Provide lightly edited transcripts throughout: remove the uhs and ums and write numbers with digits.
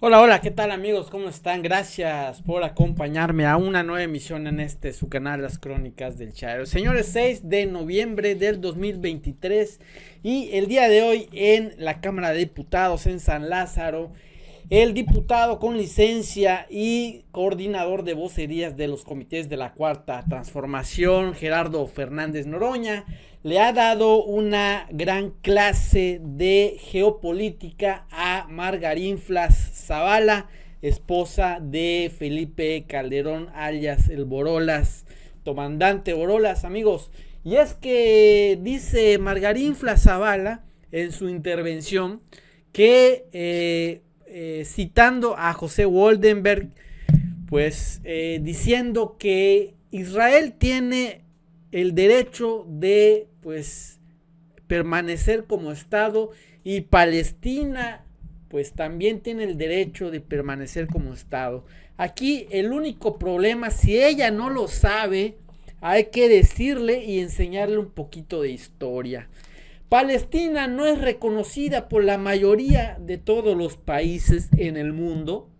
Hola, hola, ¿qué tal amigos? ¿Cómo están? Gracias por acompañarme a una nueva emisión en su canal Las Crónicas del Chairo. Señores, 6 de noviembre del 2023 y el día de hoy en la Cámara de Diputados en San Lázaro, el diputado con licencia y coordinador de vocerías de los comités de la Cuarta Transformación, Gerardo Fernández Noroña, le ha dado una gran clase de geopolítica a Margarinflas Zavala, esposa de Felipe Calderón, alias el Borolas, comandante Borolas, amigos. Y es que dice Margarinflas Zavala en su intervención que citando a José Woldenberg, pues diciendo que Israel tiene el derecho de pues permanecer como Estado y Palestina pues también tiene el derecho de permanecer como Estado. Aquí el único problema, si ella no lo sabe, hay que decirle y enseñarle un poquito de historia. Palestina no es reconocida por la mayoría de todos los países en el mundo.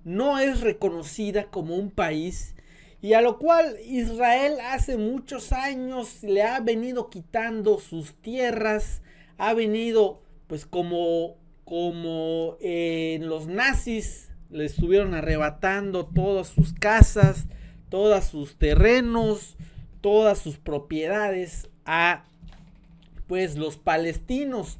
No es reconocida como un país, y a lo cual Israel hace muchos años le ha venido quitando sus tierras, ha venido pues como los nazis le estuvieron arrebatando todas sus casas, todos sus terrenos, todas sus propiedades a pues los palestinos,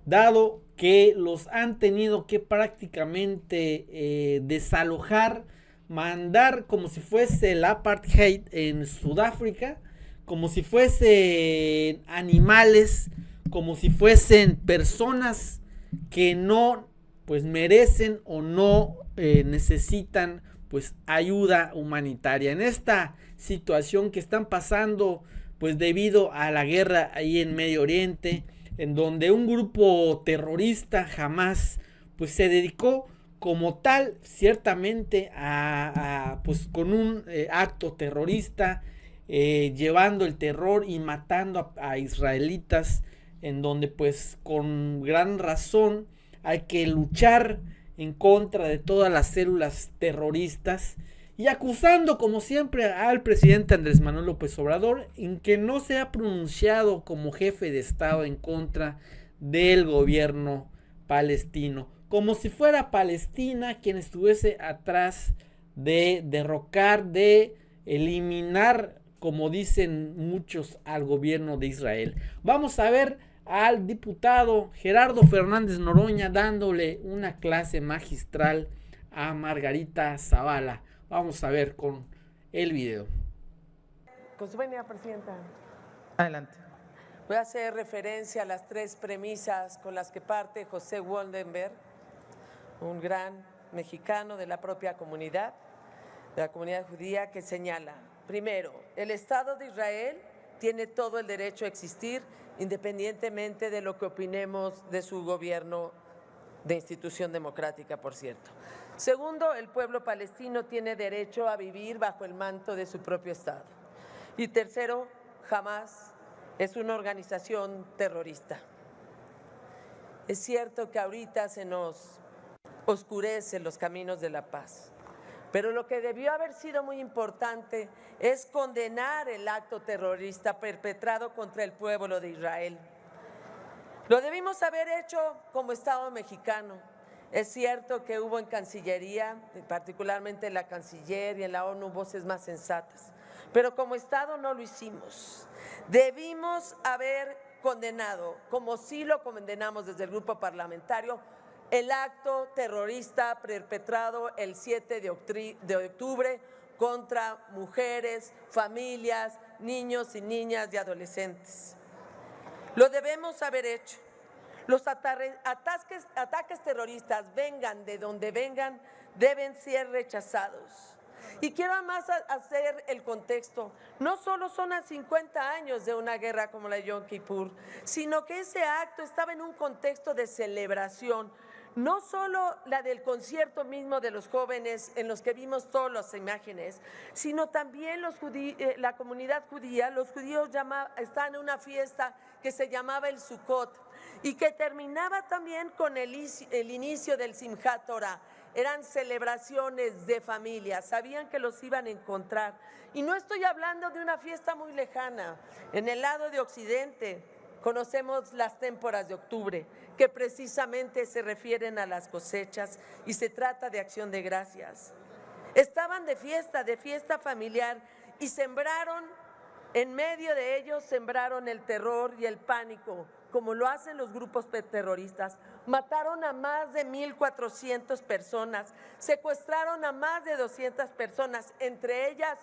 dado que los han tenido que prácticamente desalojar, mandar como si fuese el apartheid en Sudáfrica, como si fuesen animales, como si fuesen personas que no pues merecen o no necesitan pues ayuda humanitaria. En esta situación que están pasando pues debido a la guerra ahí en Medio Oriente, en donde un grupo terrorista Hamas pues se dedicó como tal ciertamente pues con un acto terrorista, llevando el terror y matando a israelitas, en donde pues con gran razón hay que luchar en contra de todas las células terroristas, y acusando como siempre al presidente Andrés Manuel López Obrador en que no se ha pronunciado como jefe de Estado en contra del gobierno palestino, como si fuera Palestina quien estuviese atrás de derrocar, de eliminar, como dicen muchos, al gobierno de Israel. Vamos a ver al diputado Gerardo Fernández Noroña dándole una clase magistral a Margarita Zavala. Vamos a ver con el video. Con su venia, presidenta. Adelante. Voy a hacer referencia a las tres premisas con las que parte José Woldenberg, un gran mexicano de la propia comunidad, de la comunidad judía, que señala: primero, el Estado de Israel tiene todo el derecho a existir independientemente de lo que opinemos de su gobierno de institución democrática, por cierto. Segundo, el pueblo palestino tiene derecho a vivir bajo el manto de su propio Estado. Y tercero, Hamas es una organización terrorista. Es cierto que ahorita se nos oscurecen los caminos de la paz, pero lo que debió haber sido muy importante es condenar el acto terrorista perpetrado contra el pueblo de Israel. Lo debimos haber hecho como Estado mexicano. Es cierto que hubo en Cancillería, particularmente en la Canciller y en la ONU, voces más sensatas, pero como Estado no lo hicimos. Debimos haber condenado, como sí lo condenamos desde el grupo parlamentario, el acto terrorista perpetrado el 7 de octubre contra mujeres, familias, niños y niñas y adolescentes. Lo debemos haber hecho. Los ataques terroristas, vengan de donde vengan, deben ser rechazados. Y quiero además hacer el contexto. No solo son a 50 años de una guerra como la de Yom Kippur, sino que ese acto estaba en un contexto de celebración. No solo la del concierto mismo de los jóvenes en los que vimos todas las imágenes, sino también la comunidad judía, los judíos estaban en una fiesta que se llamaba el Sukkot. y que terminaba también con el inicio del Simchat Torah. Eran celebraciones de familia, sabían que los iban a encontrar. Y no estoy hablando de una fiesta muy lejana. En el lado de Occidente conocemos las témporas de octubre, que precisamente se refieren a las cosechas y se trata de acción de gracias. Estaban de fiesta familiar y sembraron, en medio de ellos sembraron el terror y el pánico, como lo hacen los grupos terroristas. Mataron a más de 1,400 personas, secuestraron a más de 200 personas, entre ellas,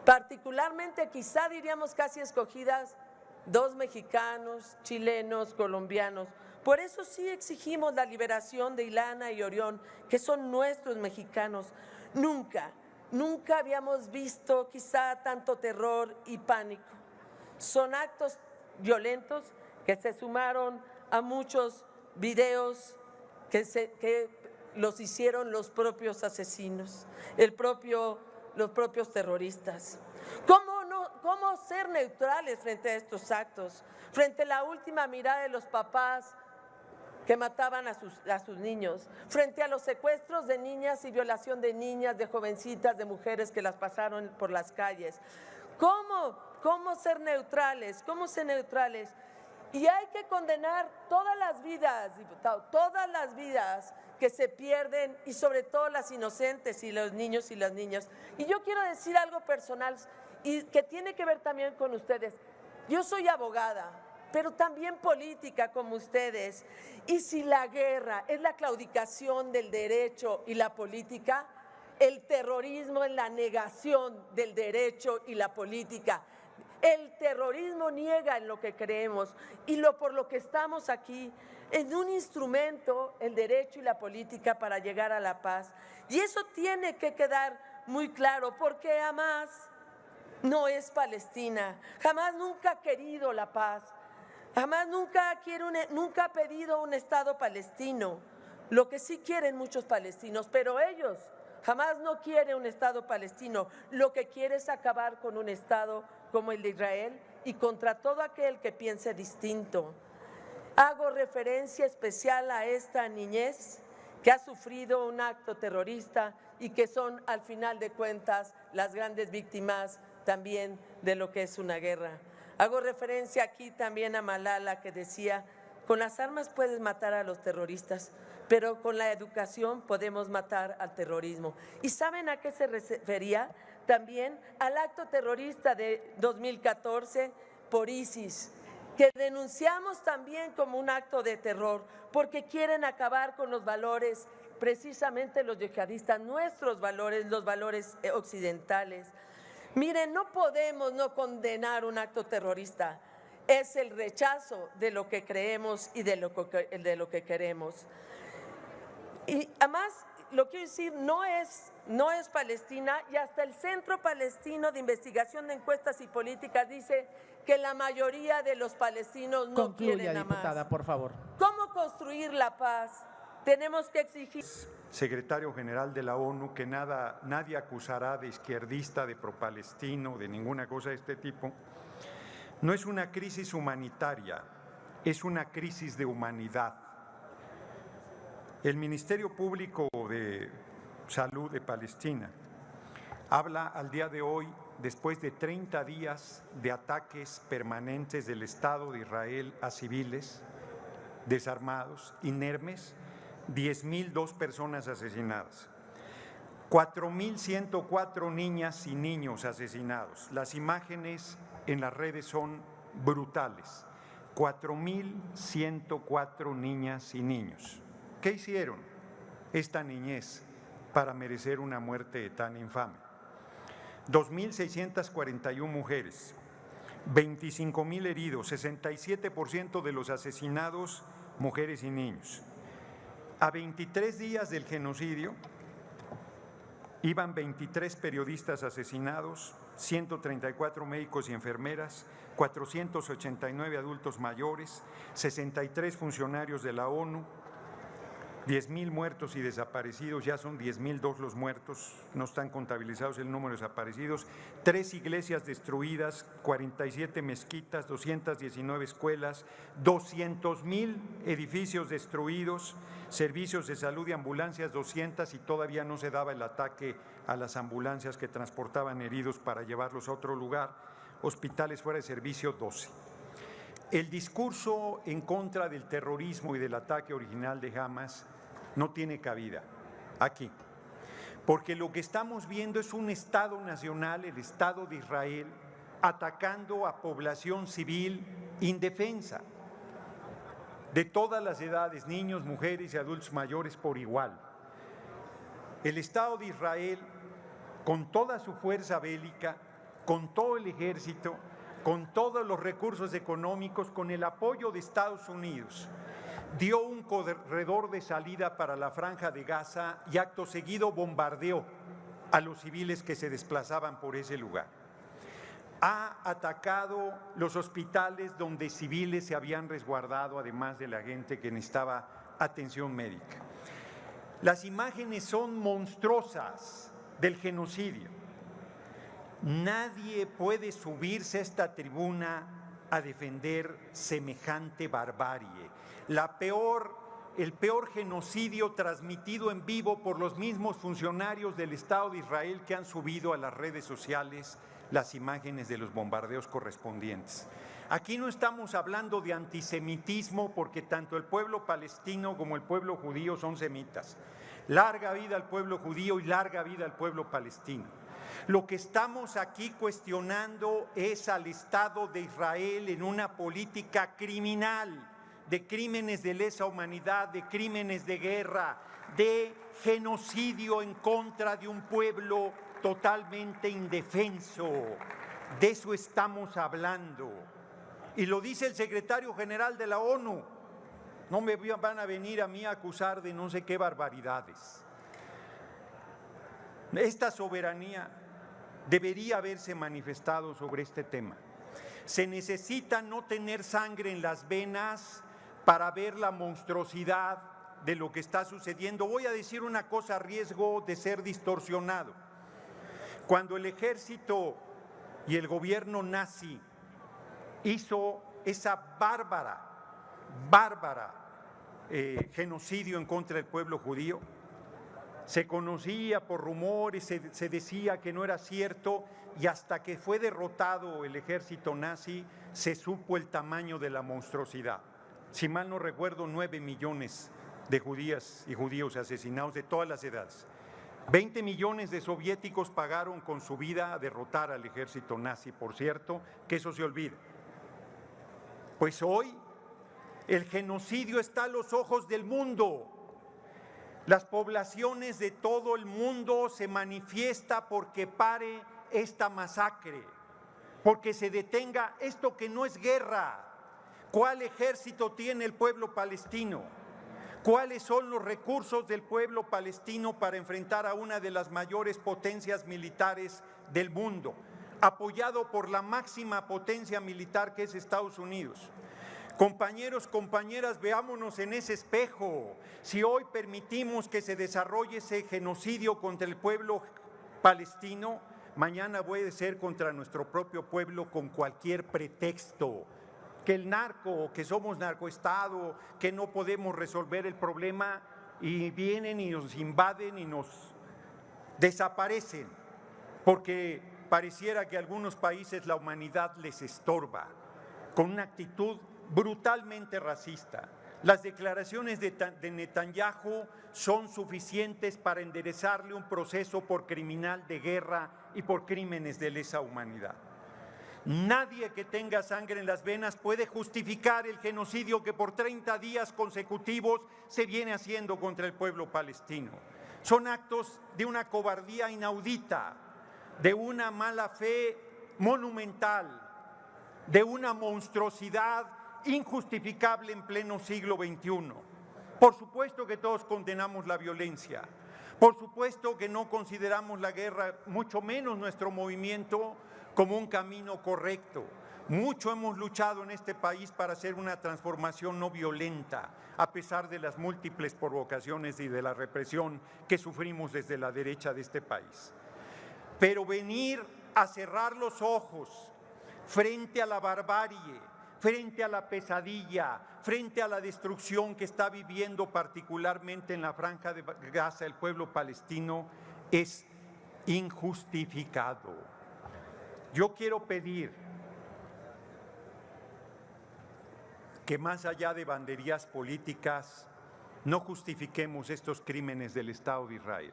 particularmente, quizá diríamos casi escogidas, 2 mexicanos, chilenos, colombianos. Por eso sí exigimos la liberación de Ilana y Orión, que son nuestros mexicanos. Nunca habíamos visto quizá tanto terror y pánico. Son actos violentos que se sumaron a muchos videos que los hicieron los propios asesinos, los propios terroristas. ¿Cómo ser neutrales frente a estos actos? Frente a la última mirada de los papás que mataban a sus niños, frente a los secuestros de niñas y violación de niñas, de jovencitas, de mujeres que las pasaron por las calles. ¿Cómo ser neutrales? ¿Cómo ser neutrales? Y hay que condenar todas las vidas, diputado, todas las vidas que se pierden y sobre todo las inocentes y los niños y las niñas. Y yo quiero decir algo personal y que tiene que ver también con ustedes. Yo soy abogada, pero también política como ustedes. Y si la guerra es la claudicación del derecho y la política, el terrorismo es la negación del derecho y la política. El terrorismo niega en lo que creemos y por lo que estamos aquí, en un instrumento, el derecho y la política para llegar a la paz. Y eso tiene que quedar muy claro, porque Hamás no es Palestina. Hamás nunca ha querido la paz. Hamás nunca ha pedido un Estado palestino. Lo que sí quieren muchos palestinos, pero ellos Hamás no quiere un Estado palestino. Lo que quiere es acabar con un Estado como el de Israel y contra todo aquel que piense distinto. Hago referencia especial a esta niñez que ha sufrido un acto terrorista y que son, al final de cuentas, las grandes víctimas también de lo que es una guerra. Hago referencia aquí también a Malala, que decía: con las armas puedes matar a los terroristas, pero con la educación podemos matar al terrorismo. ¿Y saben a qué se refería? También al acto terrorista de 2014 por ISIS, que denunciamos también como un acto de terror, porque quieren acabar con los valores, precisamente los yihadistas, nuestros valores, los valores occidentales. Miren, no podemos no condenar un acto terrorista. Es el rechazo de lo que creemos y de lo que queremos. Y además, lo quiero decir, no es Palestina, y hasta el Centro Palestino de Investigación de Encuestas y Políticas dice que la mayoría de los palestinos no quieren a Hamás. Diputada, por favor. ¿Cómo construir la paz? Tenemos que exigir. Secretario General de la ONU, que nadie acusará de izquierdista, de pro-palestino, de ninguna cosa de este tipo. No es una crisis humanitaria, es una crisis de humanidad. El Ministerio Público de Salud de Palestina habla al día de hoy, después de 30 días de ataques permanentes del Estado de Israel a civiles desarmados, inermes, 10.002 personas asesinadas, 4.104 niñas y niños asesinados. Las imágenes en las redes son brutales. 4.104 niñas y niños. ¿Qué hicieron esta niñez para merecer una muerte tan infame? 2.641 mujeres, 25.000 heridos, 67% de los asesinados mujeres y niños. A 23 días del genocidio iban 23 periodistas asesinados, 134 médicos y enfermeras, 489 adultos mayores, 63 funcionarios de la ONU, 10,000 muertos y desaparecidos, ya son 10,002 los muertos, no están contabilizados el número de desaparecidos, 3 iglesias destruidas, 47 mezquitas, 219 escuelas, 200,000 edificios destruidos, servicios de salud y ambulancias 200 y todavía no se daba el ataque a las ambulancias que transportaban heridos para llevarlos a otro lugar, hospitales fuera de servicio 12. El discurso en contra del terrorismo y del ataque original de Hamas no tiene cabida aquí, porque lo que estamos viendo es un Estado nacional, el Estado de Israel, atacando a población civil indefensa, de todas las edades, niños, mujeres y adultos mayores por igual. El Estado de Israel, con toda su fuerza bélica, con todo el ejército, con todos los recursos económicos, con el apoyo de Estados Unidos, dio un corredor de salida para la Franja de Gaza y acto seguido bombardeó a los civiles que se desplazaban por ese lugar. Ha atacado los hospitales donde civiles se habían resguardado, además de la gente que necesitaba atención médica. Las imágenes son monstruosas del genocidio. Nadie puede subirse a esta tribuna a defender semejante barbarie. El peor genocidio transmitido en vivo por los mismos funcionarios del Estado de Israel que han subido a las redes sociales las imágenes de los bombardeos correspondientes. Aquí no estamos hablando de antisemitismo porque tanto el pueblo palestino como el pueblo judío son semitas. Larga vida al pueblo judío y larga vida al pueblo palestino. Lo que estamos aquí cuestionando es al Estado de Israel en una política criminal, de crímenes de lesa humanidad, de crímenes de guerra, de genocidio en contra de un pueblo totalmente indefenso. De eso estamos hablando. Y lo dice el secretario general de la ONU. No me van a venir a mí a acusar de no sé qué barbaridades. Esta soberanía debería haberse manifestado sobre este tema. Se necesita no tener sangre en las venas para ver la monstruosidad de lo que está sucediendo. Voy a decir una cosa a riesgo de ser distorsionado. Cuando el ejército y el gobierno nazi hizo esa bárbara genocidio en contra del pueblo judío, se conocía por rumores, se decía que no era cierto, y hasta que fue derrotado el ejército nazi se supo el tamaño de la monstruosidad. Si mal no recuerdo, 9 millones de judías y judíos asesinados de todas las edades. 20 millones de soviéticos pagaron con su vida a derrotar al ejército nazi, por cierto, que eso se olvida. Pues hoy el genocidio está a los ojos del mundo. Las poblaciones de todo el mundo se manifiesta porque pare esta masacre, porque se detenga esto que no es guerra. ¿Cuál ejército tiene el pueblo palestino? ¿Cuáles son los recursos del pueblo palestino para enfrentar a una de las mayores potencias militares del mundo, apoyado por la máxima potencia militar que es Estados Unidos? Compañeros, compañeras, veámonos en ese espejo. Si hoy permitimos que se desarrolle ese genocidio contra el pueblo palestino, mañana puede ser contra nuestro propio pueblo con cualquier pretexto. Que el narco, que somos narcoestado, que no podemos resolver el problema, y vienen y nos invaden y nos desaparecen, porque pareciera que a algunos países la humanidad les estorba, con una actitud brutalmente racista. Las declaraciones de Netanyahu son suficientes para enderezarle un proceso por criminal de guerra y por crímenes de lesa humanidad. Nadie que tenga sangre en las venas puede justificar el genocidio que por 30 días consecutivos se viene haciendo contra el pueblo palestino. Son actos de una cobardía inaudita, de una mala fe monumental, de una monstruosidad injustificable en pleno siglo XXI. Por supuesto que todos condenamos la violencia, por supuesto que no consideramos la guerra, mucho menos nuestro movimiento, como un camino correcto. Mucho hemos luchado en este país para hacer una transformación no violenta, a pesar de las múltiples provocaciones y de la represión que sufrimos desde la derecha de este país. Pero venir a cerrar los ojos frente a la barbarie, frente a la pesadilla, frente a la destrucción que está viviendo particularmente en la Franja de Gaza el pueblo palestino, es injustificado. Yo quiero pedir que más allá de banderías políticas, no justifiquemos estos crímenes del Estado de Israel.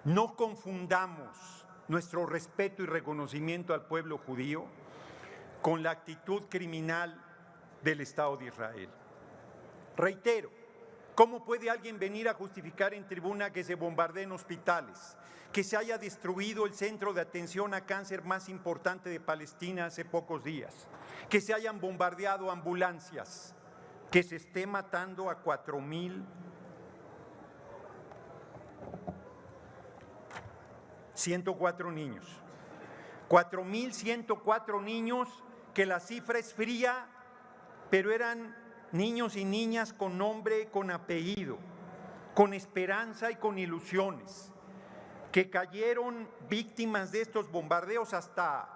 No confundamos nuestro respeto y reconocimiento al pueblo judío con la actitud criminal del Estado de Israel. Reitero, ¿cómo puede alguien venir a justificar en tribuna que se bombardeen hospitales, que se haya destruido el centro de atención a cáncer más importante de Palestina hace pocos días, que se hayan bombardeado ambulancias, que se esté matando a 4.104 niños? 4.104 niños, que la cifra es fría, pero eran niños y niñas con nombre, con apellido, con esperanza y con ilusiones, que cayeron víctimas de estos bombardeos. Hasta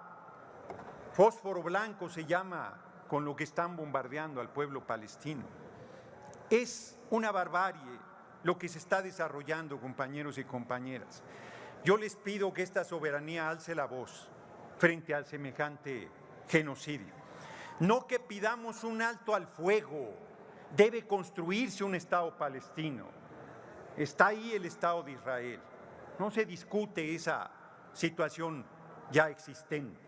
fósforo blanco se llama con lo que están bombardeando al pueblo palestino. Es una barbarie lo que se está desarrollando, compañeros y compañeras. Yo les pido que esta soberanía alce la voz frente al semejante genocidio. No que pidamos un alto al fuego, debe construirse un Estado palestino. Está ahí el Estado de Israel. No se discute esa situación ya existente.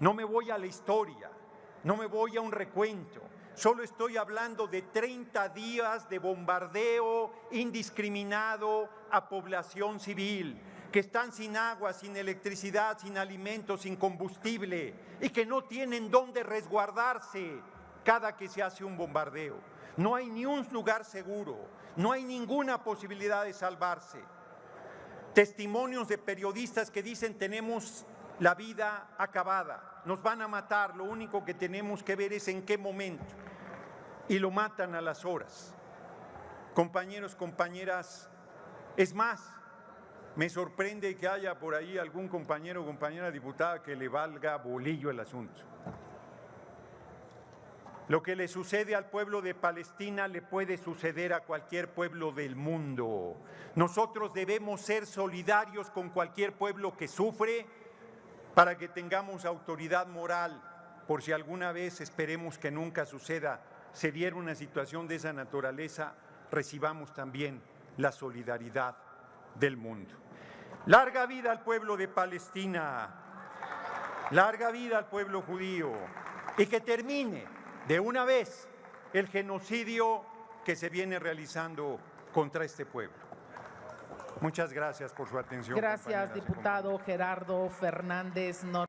No me voy a la historia, no me voy a un recuento. Solo estoy hablando de 30 días de bombardeo indiscriminado a población civil, que están sin agua, sin electricidad, sin alimentos, sin combustible y que no tienen dónde resguardarse cada que se hace un bombardeo. No hay ni un lugar seguro, no hay ninguna posibilidad de salvarse. Testimonios de periodistas que dicen: tenemos la vida acabada, nos van a matar, lo único que tenemos que ver es en qué momento. Y lo matan a las horas. Compañeros, compañeras, es más, me sorprende que haya por ahí algún compañero o compañera diputada que le valga bolillo el asunto. Lo que le sucede al pueblo de Palestina le puede suceder a cualquier pueblo del mundo. Nosotros debemos ser solidarios con cualquier pueblo que sufre para que tengamos autoridad moral, por si alguna vez, esperemos que nunca suceda, se diera una situación de esa naturaleza, recibamos también la solidaridad del mundo. Larga vida al pueblo de Palestina, larga vida al pueblo judío, y que termine de una vez el genocidio que se viene realizando contra este pueblo. Muchas gracias por su atención. Gracias, diputado Gerardo Fernández.